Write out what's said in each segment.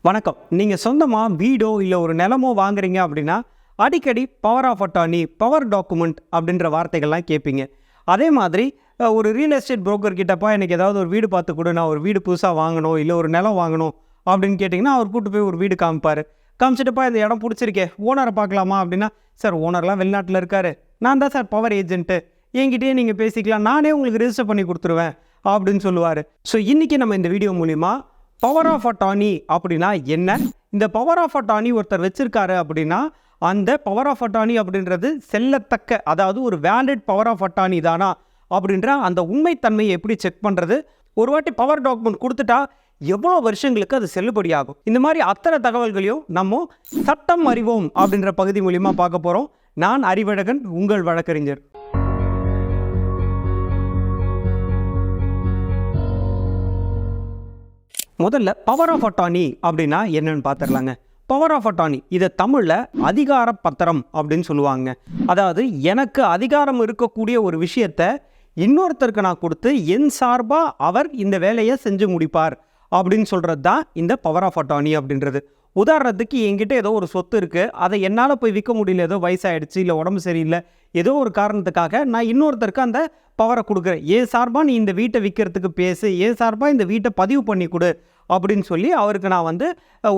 வணக்கம். நீங்கள் சொந்தமாக வீடோ இல்லை ஒரு நிலமோ வாங்குறீங்க அப்படின்னா அடிக்கடி power of attorney, power document அப்படின்ற வார்த்தைகள்லாம் கேட்பீங்க. அதே மாதிரி ஒரு ரியல் எஸ்டேட் புரோக்கர் கிட்டப்பா எனக்கு ஏதாவது ஒரு வீடு பார்த்து கொடு, நான் ஒரு வீடு புதுசாக வாங்கணும் இல்லை ஒரு நிலம் வாங்கணும் அப்படின்னு கேட்டிங்கன்னா அவர் கூப்பிட்டு போய் ஒரு வீடு காமிப்பார். காமிச்சிட்டுப்பா இந்த இடம் பிடிச்சிருக்கே, ஓனரை பார்க்கலாமா அப்படின்னா, சார் ஓனர்லாம் வெளிநாட்டில் இருக்கார், நான் தான் சார் பவர் ஏஜென்ட்டு, என்கிட்டயே நீங்கள் பேசிக்கலாம், நானே உங்களுக்கு ரெஜிஸ்டர் பண்ணி கொடுத்துருவேன் அப்படின்னு சொல்லுவார். ஸோ இன்றைக்கி நம்ம இந்த வீடியோ மூலிமா பவர் ஆஃப் அட்டார்னி அப்படின்னா என்ன, இந்த பவர் ஆஃப் அட்டார்னி ஒருத்தர் வச்சிருக்காரு அப்படின்னா அந்த பவர் ஆஃப் அட்டார்னி அப்படின்றது செல்லத்தக்க, அதாவது ஒரு வேலிட் பவர் ஆஃப் அட்டார்னி தானா அப்படின்ற அந்த உண்மைத்தன்மையை எப்படி செக் பண்ணுறது, ஒரு வாட்டி பவர் டாக்குமெண்ட் கொடுத்துட்டா எவ்வளோ வருஷங்களுக்கு அது செல்லுபடியாகும், இந்த மாதிரி அத்தனை தகவல்களையும் நம்ம சட்டம் அறிவோம் அப்படின்ற பகுதி மூலிமா பார்க்க போகிறோம். நான் அறிவழகன், உங்கள் வழக்கறிஞர். முதல்ல பவர் ஆஃப் அட்டார்னி அப்படின்னா என்னன்னு பார்த்துடலாங்க. பவர் ஆஃப் அட்டார்னி இதை தமிழில் அதிகார பத்திரம் அப்படின்னு சொல்லுவாங்க. அதாவது எனக்கு அதிகாரம் இருக்கக்கூடிய ஒரு விஷயத்தை இன்னொருத்தருக்கு நான் கொடுத்து என் சார்பாக அவர் இந்த வேலையை செஞ்சு முடிப்பார் அப்படின்னு சொல்கிறது தான் இந்த பவர் ஆஃப் அட்டார்னி அப்படின்றது. உதாரணத்துக்கு என்கிட்ட ஏதோ ஒரு சொத்து இருக்குது, அதை என்னால் போய் விற்க முடியல, ஏதோ வயசாகிடுச்சு இல்லை உடம்பு சரியில்லை, ஏதோ ஒரு காரணத்துக்காக நான் இன்னொருத்தருக்கு அந்த பவரை கொடுக்குறேன். ஏன் சார்பாக நீ இந்த வீட்டை விற்கிறதுக்கு பேசு, ஏன் சார்பாக இந்த வீட்டை பதிவு பண்ணி கொடு அப்படின்னு சொல்லி அவருக்கு நான்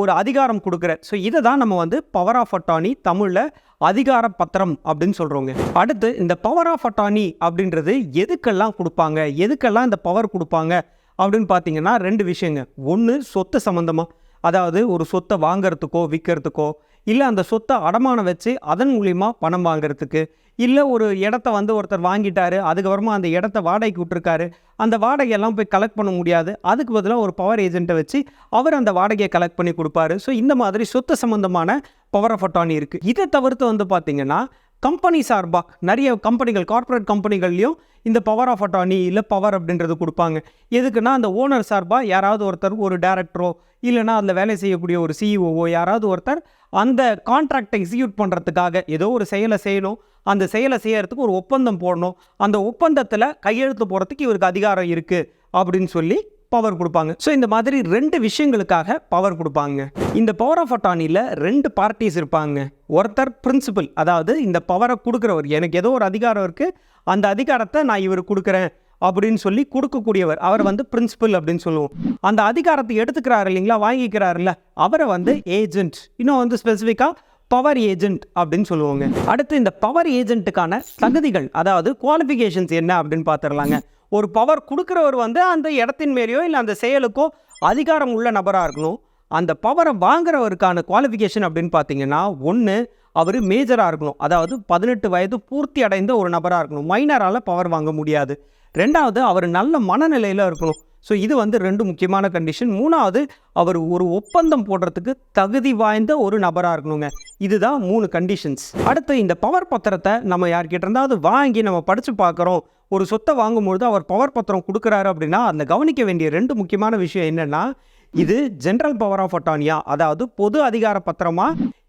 ஒரு அதிகாரம் கொடுக்குறேன். ஸோ இதை தான் நம்ம பவர் ஆஃப் அட்டார்னி, தமிழில் அதிகார பத்திரம் அப்படின்னு சொல்கிறோங்க. அடுத்து இந்த பவர் ஆஃப் அட்டார்னி அப்படின்றது எதுக்கெல்லாம் கொடுப்பாங்க, எதுக்கெல்லாம் இந்த பவர் கொடுப்பாங்க அப்படின்னு பார்த்தீங்கன்னா ரெண்டு விஷயங்க. ஒன்று சொத்து சம்மந்தமாக, அதாவது ஒரு சொத்தை வாங்கிறதுக்கோ விற்கிறதுக்கோ, இல்லை அந்த சொத்தை அடமானம் வச்சு அதன் மூலிமா பணம் வாங்கிறதுக்கு, இல்லை ஒரு இடத்த ஒருத்தர் வாங்கிட்டாரு, அதுக்கப்புறமா அந்த இடத்த வாடகைக்கு விட்டுருக்காரு, அந்த வாடகையெல்லாம் போய் கலெக்ட் பண்ண முடியாது, அதுக்கு பதிலாக ஒரு பவர் ஏஜென்ட்டை வச்சு அவர் அந்த வாடகையை கலெக்ட் பண்ணி கொடுப்பாரு. ஸோ இந்த மாதிரி சொத்து சம்மந்தமான பவர் ஆஃப் அட்டார்னி இருக்குது. இதை தவிர்த்து பார்த்தீங்கன்னா கம்பெனி சார்பாக நிறைய கம்பெனிகள், கார்ப்பரேட் கம்பெனிகள்லையும் இந்த பவர் ஆஃப் அட்டார்னி இல்லை பவர் அப்படின்றது கொடுப்பாங்க. எதுக்குன்னா அந்த ஓனர் சார்பாக யாராவது ஒருத்தர், ஒரு டைரக்டரோ இல்லைனா அதில் வேலை செய்யக்கூடிய ஒரு சிஇஓவோ யாராவது ஒருத்தர் அந்த கான்ட்ராக்டை எக்ஸிக்யூட் பண்ணுறதுக்காக ஏதோ ஒரு செயலை செய்யணும், அந்த செயலை செய்யறதுக்கு ஒரு ஒப்பந்தம் போடணும், அந்த ஒப்பந்தத்தில் கையெழுத்து போகிறதுக்கு இவருக்கு அதிகாரம் இருக்குது அப்படின்னு சொல்லி பவர் கொடுப்பாங்க. ஸோ இந்த மாதிரி ரெண்டு விஷயங்களுக்காக பவர் கொடுப்பாங்க. இந்த பவர் ஆஃப் அட்டார்னியில் ரெண்டு பார்ட்டிஸ் இருப்பாங்க. ஒருத்தர் பிரின்சிபல், அதாவது இந்த பவரை கொடுக்குறவர், எனக்கு ஏதோ ஒரு அதிகாரம் இருக்குது, அந்த அதிகாரத்தை நான் இவர் கொடுக்குறேன் அப்படின்னு சொல்லி கொடுக்கக்கூடியவர், அவர் பிரின்சிபல் அப்படின்னு சொல்லுவோம். அந்த அதிகாரத்தை எடுத்துக்கிறாரு இல்லைங்களா, வாங்கிக்கிறாருல்ல, அவரை ஏஜென்ட், இன்னும் ஸ்பெசிஃபிக்காக பவர் ஏஜென்ட் அப்படின்னு சொல்லுவாங்க. அடுத்து இந்த பவர் ஏஜென்ட்டுக்கான தகுதிகள், அதாவது குவாலிஃபிகேஷன்ஸ் என்ன அப்படின்னு பார்த்துடலாங்க. ஒரு பவர் கொடுக்குறவர் அந்த இடத்தின் மேலேயோ இல்லை அந்த செயலுக்கோ அதிகாரம் உள்ள நபராக இருக்கணும். அந்த பவரை வாங்குறவருக்கான குவாலிஃபிகேஷன் அப்படின்னு பார்த்தீங்கன்னா, ஒன்று அவர் மேஜராக இருக்கணும், அதாவது 18 வயது பூர்த்தி அடைந்த ஒரு நபராக இருக்கணும், மைனரால் பவர் வாங்க முடியாது. ரெண்டாவது அவர் நல்ல மனநிலையில் இருக்கணும். ஸோ இது ரெண்டு முக்கியமான கண்டிஷன். மூணாவது அவர் ஒரு ஒப்பந்தம் போடுறதுக்கு தகுதி வாய்ந்த ஒரு நபராக இருக்கணுங்க. இதுதான் 3 கண்டிஷன்ஸ். அடுத்து இந்த பவர் பத்திரத்தை நம்ம யார்கிட்ட இருந்தாவது வாங்கி நம்ம படித்து பார்க்குறோம், ஒரு சொத்தை வாங்கும்பொழுது அவர் பவர் பத்திரம் கொடுக்குறாரு அப்படின்னா அந்த கவனிக்க வேண்டிய 2 முக்கியமான விஷயம் என்னென்னா, இது ஜென்ரல் பவர் ஆஃப் அட்டார்னியா, அதாவது பொது அதிகார பத்திரமா,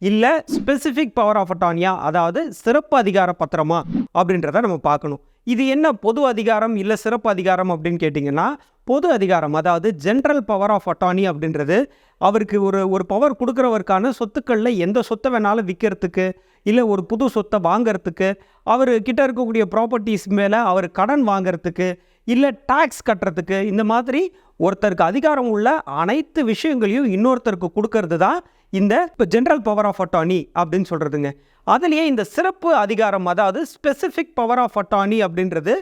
இல்லை ஸ்பெசிஃபிக் பவர் ஆஃப் அட்டார்னியா, அதாவது சிறப்பு அதிகார பத்திரமா அப்படின்றத நம்ம பார்க்கணும். இது என்ன பொது அதிகாரம் இல்லை சிறப்பு அதிகாரம் அப்படின்னு கேட்டிங்கன்னா, பொது அதிகாரம், அதாவது ஜென்ரல் பவர் ஆஃப் அட்டார்னி அப்படின்றது அவருக்கு ஒரு பவர் கொடுக்குறவருக்கான சொத்துக்களில் எந்த சொத்தை வேணாலும் விற்கிறதுக்கு, இல்லை ஒரு புது சொத்தை வாங்கிறதுக்கு, அவர் கிட்ட இருக்கக்கூடிய ப்ராப்பர்ட்டிஸ் மேலே அவர் கடன் வாங்கிறதுக்கு, இல்லை டாக்ஸ் கட்டுறதுக்கு, இந்த மாதிரி ஒருத்தருக்கு அதிகாரம் உள்ள அனைத்து விஷயங்களையும் இன்னொருத்தருக்கு கொடுக்கறது தான் இந்த ஜென்ரல் பவர் ஆஃப் அட்டார்னி அப்படின்னு சொல்கிறதுங்க. அதுலேயே இந்த சிறப்பு அதிகாரம், அதாவது ஸ்பெசிஃபிக் பவர் ஆஃப் அட்டார்னி அப்படின்றது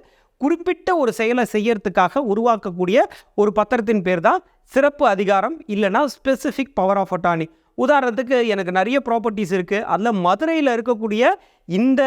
குறிப்பிட்ட ஒரு செயலை செய்யறதுக்காக உருவாக்கக்கூடிய ஒரு பத்திரத்தின் பேர் தான் சிறப்பு அதிகாரம், இல்லைனா ஸ்பெசிஃபிக் பவர் ஆஃப் அட்டார்னி. உதாரணத்துக்கு எனக்கு நிறைய ப்ராப்பர்ட்டிஸ் இருக்குது, அதில் மதுரையில் இருக்கக்கூடிய இந்த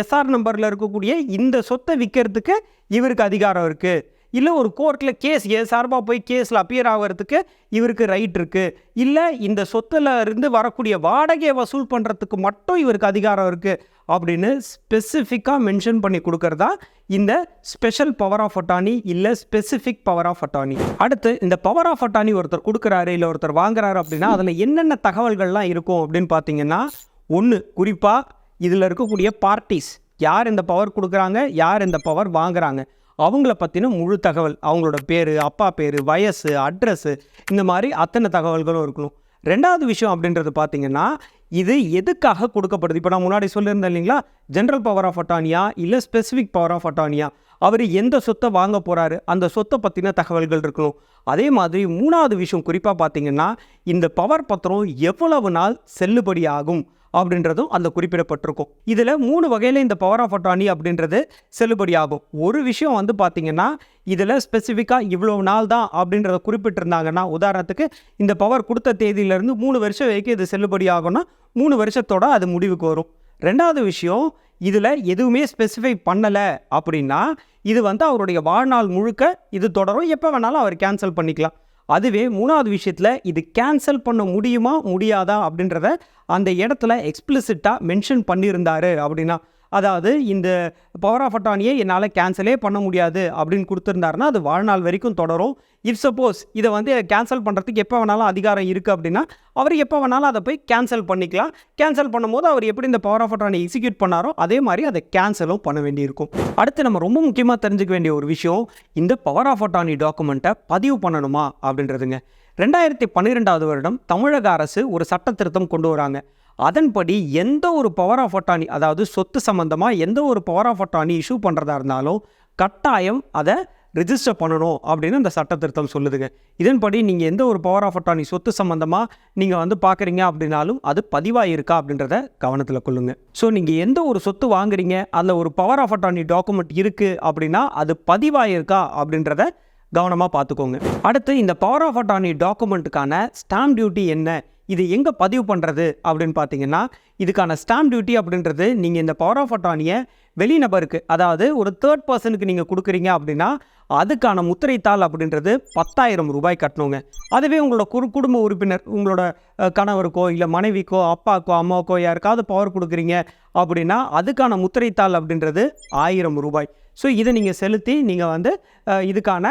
எஸ்ஆர் நம்பரில் இருக்கக்கூடிய இந்த சொத்தை விற்கிறதுக்கு இவருக்கு அதிகாரம் இருக்குது, இல்லை ஒரு கோர்ட்டில் கேஸ் சார்பாக போய் கேஸில் அப்பியர் ஆகிறதுக்கு இவருக்கு ரைட் இருக்குது, இல்லை இந்த சொத்தில் இருந்து வரக்கூடிய வாடகையை வசூல் பண்ணுறதுக்கு மட்டும் இவருக்கு அதிகாரம் இருக்குது அப்படின்னு ஸ்பெசிஃபிக்காக மென்ஷன் பண்ணி கொடுக்கறதா இந்த ஸ்பெஷல் பவர் ஆஃப் அட்டார்னி இல்லை ஸ்பெசிஃபிக் பவர் ஆஃப் அட்டார்னி. அடுத்து இந்த பவர் ஆஃப் அட்டார்னி ஒருத்தர் கொடுக்குறாரு இல்லை ஒருத்தர் வாங்குறாரு அப்படின்னா அதில் என்னென்ன தகவல்கள்லாம் இருக்கும் அப்படின்னு பார்த்தீங்கன்னா, ஒன்று குறிப்பாக இதில் இருக்கக்கூடிய பார்ட்டிஸ், யார் இந்த பவர் கொடுக்குறாங்க, யார் இந்த பவர் வாங்குறாங்க, அவங்கள பற்றின முழு தகவல், அவங்களோட பேர், அப்பா பேர், வயசு, அட்ரஸ்ஸு, இந்த மாதிரி அத்தனை தகவல்களும் இருக்கணும். ரெண்டாவது விஷயம் அப்படின்றது பார்த்தீங்கன்னா, இது எதுக்காக கொடுக்கப்படுது? இப்போ நான் முன்னாடி சொல்லியிருந்தேன் இல்லைங்களா? ஜென்ரல் பவர் ஆஃப் அட்டார்னியா இல்லை ஸ்பெசிஃபிக் பவர் ஆஃப் அட்டார்னியா? அவர் எந்த சொத்தை வாங்க போகிறாரு, அந்த சொத்தை பற்றின தகவல்கள் இருக்கணும். அதே மாதிரி 3வது விஷயம் குறிப்பாக பார்த்தீங்கன்னா, இந்த பவர் பத்திரம் எவ்வளவு நாள் செல்லுபடி ஆகும் அப்படின்றதும் அதில் குறிப்பிடப்பட்டிருக்கும். இதில் 3 வகையில் இந்த பவர் ஆஃப் அட்டார்னி அப்படின்றது செல்லுபடி ஆகும். ஒரு விஷயம் வந்து பார்த்தீங்கன்னா, இதில் ஸ்பெசிஃபிக்காக இவ்வளோ நாள் தான் அப்படின்றத குறிப்பிட்டிருந்தாங்கன்னா, உதாரணத்துக்கு இந்த பவர் கொடுத்த தேதியிலேருந்து 3 வருஷம் வரைக்கும் இது செல்லுபடி ஆகும்னா 3 வருஷத்தோட அது முடிவுக்கு வரும். ரெண்டாவது விஷயம், இதில் எதுவுமே ஸ்பெசிஃபை பண்ணலை அப்படின்னா, இது வந்து அவருடைய வாழ்நாள் முழுக்க இது தொடரும், எப்போ வேணாலும் அவர் கேன்சல் பண்ணிக்கலாம். அதுவே 3வது விஷயத்தில் இது கேன்சல் பண்ண முடியுமா முடியாதா அப்படின்றத அந்த இடத்துல எக்ஸ்பிளிசிட்டாக மென்ஷன் பண்ணியிருந்தாரு அப்படின்னா, அதாவது இந்த பவர் ஆஃப் அட்டார்னியை என்னால் கேன்சலே பண்ண முடியாது அப்படின்னு கொடுத்துருந்தாருன்னா அது வாழ்நாள் வரைக்கும் தொடரும். இஃப் சப்போஸ் இதை வந்து கேன்சல் பண்ணுறதுக்கு எப்போ வேணாலும் அதிகாரம் இருக்குது அப்படின்னா அவர் எப்போ வேணாலும் அதை போய் கேன்சல் பண்ணிக்கலாம். கேன்சல் பண்ணும்போது அவர் எப்படி இந்த பவர் ஆஃப் அட்டார்னி எக்ஸிக்யூட் பண்ணாரோ அதே மாதிரி அதை கேன்சலும் பண்ண வேண்டியிருக்கும். அடுத்து நம்ம ரொம்ப முக்கியமாக தெரிஞ்சுக்க வேண்டிய ஒரு விஷயம், இந்த பவர் ஆஃப் அட்டார்னி டாக்குமெண்ட்டை பதிவு பண்ணணுமா அப்படின்றதுங்க. 2012வது வருடம் தமிழக அரசு ஒரு சட்ட திருத்தம் கொண்டு வராங்க. அதன்படி எந்த ஒரு பவர் ஆஃப் அட்டார்னி, அதாவது சொத்து சம்மந்தமாக எந்த ஒரு பவர் ஆஃப் அட்டார்னி இஷ்யூ பண்ணுறதா இருந்தாலும் கட்டாயம் அதை ரிஜிஸ்டர் பண்ணணும் அப்படின்னு அந்த சட்ட திருத்தம் சொல்லுதுங்க. இதன்படி நீங்கள் எந்த ஒரு பவர் ஆஃப் அட்டார்னி சொத்து சம்மந்தமாக நீங்கள் வந்து பார்க்குறீங்க அப்படின்னாலும் அது பதிவாக இருக்கா அப்படின்றத கவனத்தில் கொள்ளுங்க. ஸோ நீங்கள் எந்த ஒரு சொத்து வாங்குறீங்க, அதில் ஒரு பவர் ஆஃப் அட்டார்னி டாக்குமெண்ட் இருக்குது அப்படின்னா அது பதிவாக இருக்கா அப்படின்றத கவனமாக பார்த்துக்கோங்க. அடுத்து இந்த பவர் ஆஃப் அட்டார்னி டாக்குமெண்ட்டுக்கான ஸ்டாம்ப் டியூட்டி என்ன, இது எங்கே பதிவு பண்ணுறது அப்படின்னு பார்த்தீங்கன்னா, இதுக்கான ஸ்டாம்ப் டியூட்டி அப்படின்றது நீங்கள் இந்த பவர் ஆஃப் அட்டார்னியை வெளிநபருக்கு, அதாவது ஒரு தேர்ட் பர்சனுக்கு நீங்கள் கொடுக்குறீங்க அப்படின்னா அதுக்கான முத்திரைத்தாள் அப்படின்றது 10,000 ரூபாய் கட்டணுங்க. அதுவே உங்களோட குடும்ப உறுப்பினர், உங்களோட கணவருக்கோ இல்லை மனைவிக்கோ அப்பாக்கோ அம்மாவுக்கோ யாருக்காவது பவர் கொடுக்குறீங்க அப்படின்னா அதுக்கான முத்திரைத்தாள் அப்படின்றது 1000 ரூபாய். ஸோ இதை நீங்கள் செலுத்தி நீங்கள் வந்து இதுக்கான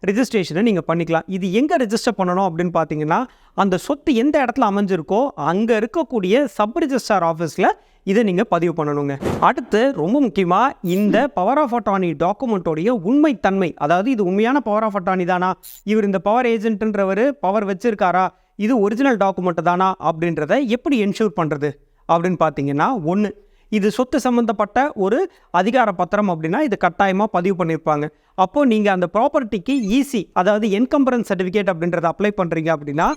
ரிஜிஸ்ட்ரேஷனை நீங்கள் பண்ணிக்கலாம். இது எங்கே ரிஜிஸ்டர் பண்ணணும் அப்படின்னு பார்த்தீங்கன்னா, அந்த சொத்து எந்த இடத்துல அமைஞ்சிருக்கோ அங்கே இருக்கக்கூடிய சப் ரிஜிஸ்ட்ரார் ஆஃபீஸில் இதை நீங்கள் பதிவு பண்ணணுங்க. அடுத்து ரொம்ப முக்கியமாக இந்த பவர் ஆஃப் அட்டார்னி டாக்குமெண்ட்டோடைய உண்மைத்தன்மை, அதாவது இது உண்மையான பவர் ஆஃப் அட்டார்னி தானா, இவர் இந்த பவர் ஏஜென்ட்ன்றவர் பவர் வச்சிருக்காரா, இது ஒரிஜினல் டாக்குமெண்ட் தானா அப்படின்றத எப்படி என்ஷூர் பண்ணுறது அப்படின்னு பார்த்தீங்கன்னா, ஒன்று, இது சொத்து சம்மந்தப்பட்ட ஒரு அதிகார பத்திரம் அப்படின்னா இது கட்டாயமாக பதிவு பண்ணியிருப்பாங்க. அப்போது நீங்கள் அந்த ப்ராப்பர்ட்டிக்கு ஈசி, அதாவது என்கம்பரன்ஸ் சர்டிஃபிகேட் அப்படின்றத அப்ளை பண்ணுறீங்க அப்படின்னா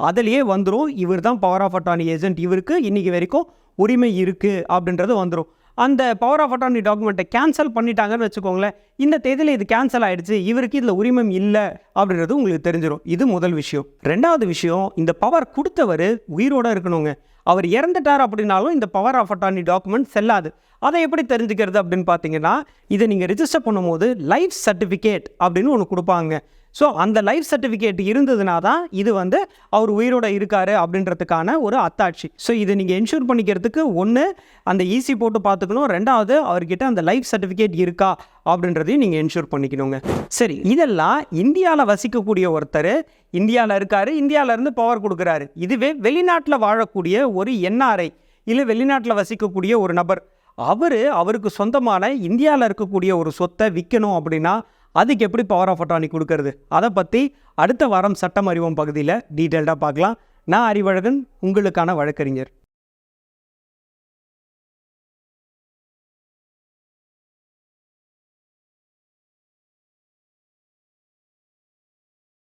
அதிலேயே வந்துடும் இவர் தான் பவர் ஆஃப் அட்டார்னி ஏஜென்ட், இவருக்கு இன்றைக்கி வரைக்கும் உரிமை இருக்குது அப்படின்றது வந்துடும். அந்த பவர் ஆஃப் அட்டார்னி டாக்குமெண்ட்டை கேன்சல் பண்ணிட்டாங்கன்னு வச்சுக்கோங்களேன், இந்த தேதியில் இது கேன்சல் ஆகிடுச்சு, இவருக்கு இதில் உரிமை இல்லை அப்படின்றது உங்களுக்கு தெரிஞ்சிடும். இது முதல் விஷயம். ரெண்டாவது விஷயம், இந்த பவர் கொடுத்தவர் உயிரோடு இருக்கணுங்க. அவர் இறந்துட்டார் அப்படின்னாலும் இந்த பவர் ஆஃப் அட்டார்னி டாக்குமெண்ட் செல்லாது. அதை எப்படி தெரிஞ்சுக்கிறது அப்படின்னு பார்த்தீங்கன்னா, இதை நீங்கள் ரிஜிஸ்டர் பண்ணும்போது லைஃப் சர்டிஃபிகேட் அப்படின்னு ஒன்று கொடுப்பாங்க. ஸோ அந்த லைஃப் சர்டிஃபிகேட் இருந்ததுனா தான் இது வந்து அவர் உயிரோடு இருக்கார் அப்படின்றதுக்கான ஒரு அத்தாட்சி. ஸோ இதை நீங்கள் என்ஷூர் பண்ணிக்கிறதுக்கு ஒன்று அந்த ஈசி போட்டு பார்த்துக்கணும், ரெண்டாவது அவர்கிட்ட அந்த லைஃப் சர்டிஃபிகேட் இருக்கா அப்படின்றதையும் நீங்கள் என்ஷூர் பண்ணிக்கணுங்க. சரி, இதெல்லாம் இந்தியாவில் வசிக்கக்கூடிய ஒருத்தர் இந்தியாவில் இருக்கார், இந்தியாவிலேருந்து பவர் கொடுக்குறாரு. இதுவே வெளிநாட்டில் வாழக்கூடிய ஒரு என்ஆர்ஐ இல்லை வெளிநாட்டில் வசிக்கக்கூடிய ஒரு நபர், அவருக்கு சொந்தமான இந்தியாவில் இருக்கக்கூடிய ஒரு சொத்தை விற்கணும் அப்படின்னா அதுக்கு எப்படி பவர் ஆஃப் அட்டார்னி கொடுக்கறது, அதை பற்றி அடுத்த வாரம் சட்டம் அறிவோம் பகுதியில் டீட்டெயில்டாக பார்க்கலாம். நான் அறிவழகன், உங்களுக்கான வழக்கறிஞர்.